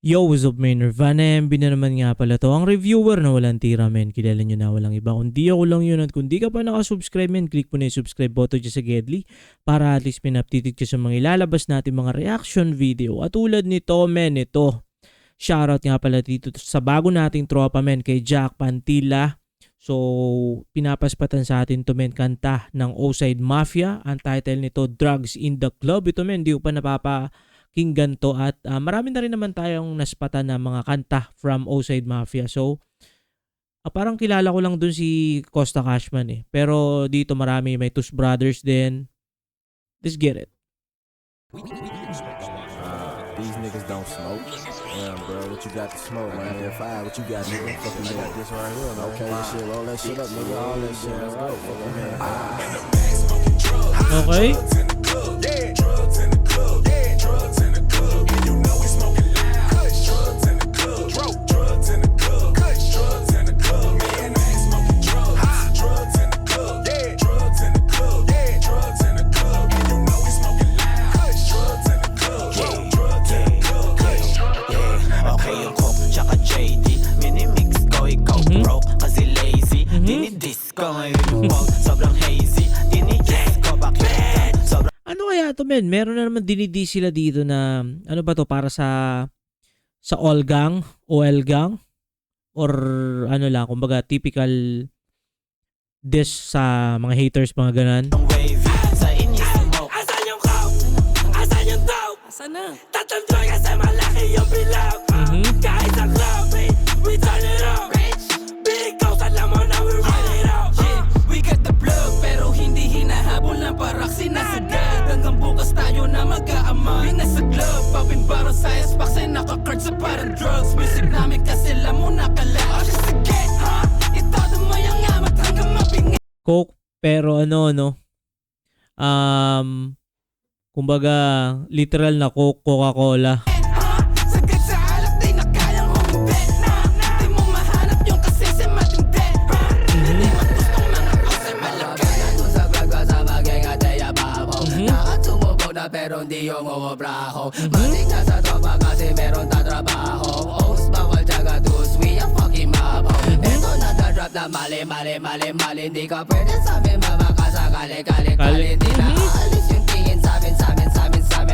Yo, what's up, man? Nirvana MB na naman nga pala to. Ang reviewer na walang tira, men. Kilala nyo na, walang iba. Kundi ako lang yun. At kung di ka pa nakasubscribe, men, click mo na yung subscribe button dyan sa Gedli para at least pinaptitig ka sa mga ilalabas natin mga reaction video. At tulad nito, men, ito. Shoutout nga pala dito sa bago nating tropa, men, kay Jack Pantila. So, pinapaspatan sa atin to, men, kanta ng O-Side Mafia. Ang title nito, Drugs in the Club. Ito, men, di ko pa napapakinggan to. At marami na rin naman tayong naspatan na mga kanta from O-Side Mafia. So, parang kilala ko lang dun si Costa Cashman eh. Pero dito marami, may Tus Brothers din. Let's get it. These niggas don't smoke. Yeah, bro, what you got to smoke, man? If I, what you got, nigga? Fucking got this right here, man. Okay, shit, roll that shit up, nigga. All that shit, let's go. Okay. Ano kaya to, men? Meron na naman dinidi sila dito na ano ba to, para sa all gang o L gang or ano lang, kumbaga typical diss sa mga haters, mga ganan. Asan yung coke? Asan yung dope? Asan na? Tatandoy kasi malaki yung bilang. Kahit sa club, we turn it up. Big house, alam mo na we run it out. We got the plug pero hindi hinahabol ng parak sinasagad. Hanggang bukas tayo na mag-aamay. Nasa club, popping bottle science box ay naka-card sa parang drugs. Music namin kasi alam mo nakala. Sige, ha? Ito mo yung amat hanggang mapingin. Coke, pero ano, no? Kumbaga, literal na Coke, Coca-Cola. Sagad sa alak, di na kayang humindi. Di mo mahanap yung kasi si matindi. Hindi man gustong mga kasi malaki. Doon sa gaga sa maging ateya babo. Nakatumubo na pero hindi yung umubra ako. Matik na sa tropa kasi meron tatrabaho. Os bawal tsaga dus, we a fucking mabo. Ito na drop na mali. Hindi ka pwede sabi mabakasakali. Kali di na alis yung tingin samin.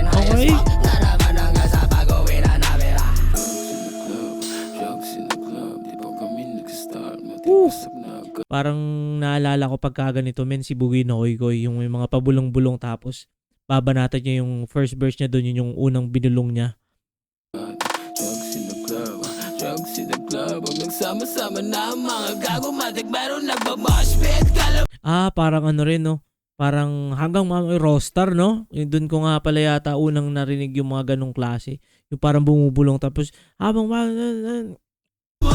Okay. Hayos fuck na naman hanggang sa pag-uwi na namin. Drugs in the club, di ba kami nag-start? Matigasag na agad. Parang naalala ko pagka ganito, men, si Bugi na Koy, yung may mga pabulong-bulong tapos babanatan niya yung first verse niya doon, yun yung unang binulong niya. Drugs in the club, pag nagsama-sama na ang mga gago, matik meron nagbamosh pit. Parang ano rin, no? Parang hanggang roster, no? Doon ko nga pala yata unang narinig yung mga ganong klase. Yung parang bumubulong tapos habang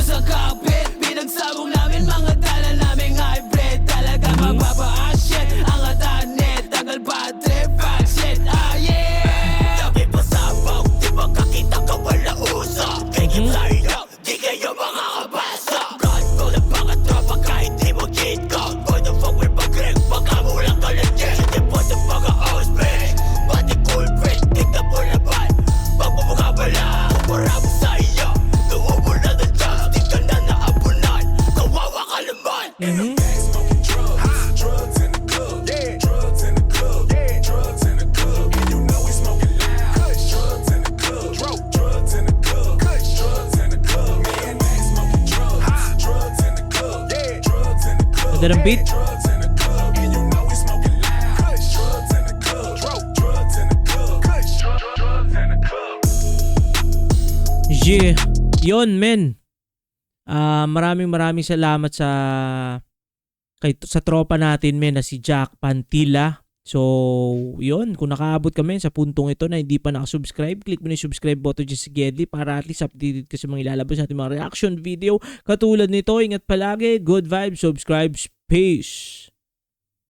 Sa kapit, pinagsabong namin mga dala naming hybrid. Talaga magpapa-ash shit, ang atanet, tagal pa trip, fat shit, yeah. Lagi pa sabaw, di ba kakita ka wala usa. Kikip sa'yo, di kayo makakabasa. God ko na mga tropa kahit di mo cheat ka. What the fuck will pag-greg, baka mo lang ka legit. Di po sa mga house-big, pati cool break, di ka mo laban. Pagbubuka pa lang, kupura mo sa'yo. Luwo na ng drugs, di ka na naabunan. Kawawa ka naman. Drugs in the club, yeah. Drugs in the club, yeah. Drugs in the club, and you know we smoking loud. Drugs in the club, drugs in the club, drugs in the club, man. Smoking drugs, drugs in the club, yeah. Drugs in the club, Ganda ng beat. drugs in the club, and you know we smoking loud. Drugs in the club, drugs in the club, drugs in the club. Yeah, yon, men. Maraming salamat sa tropa natin, men, na si Jack Pantila. So, yon, kung nakaabot ka, men, sa puntong ito na hindi pa nakasubscribe, click mo na yung subscribe button dyan sa Gedli para at least updated ka sa mga ilalabas natin mga reaction video katulad nito. Ingat palagi, good vibes, subscribe, peace.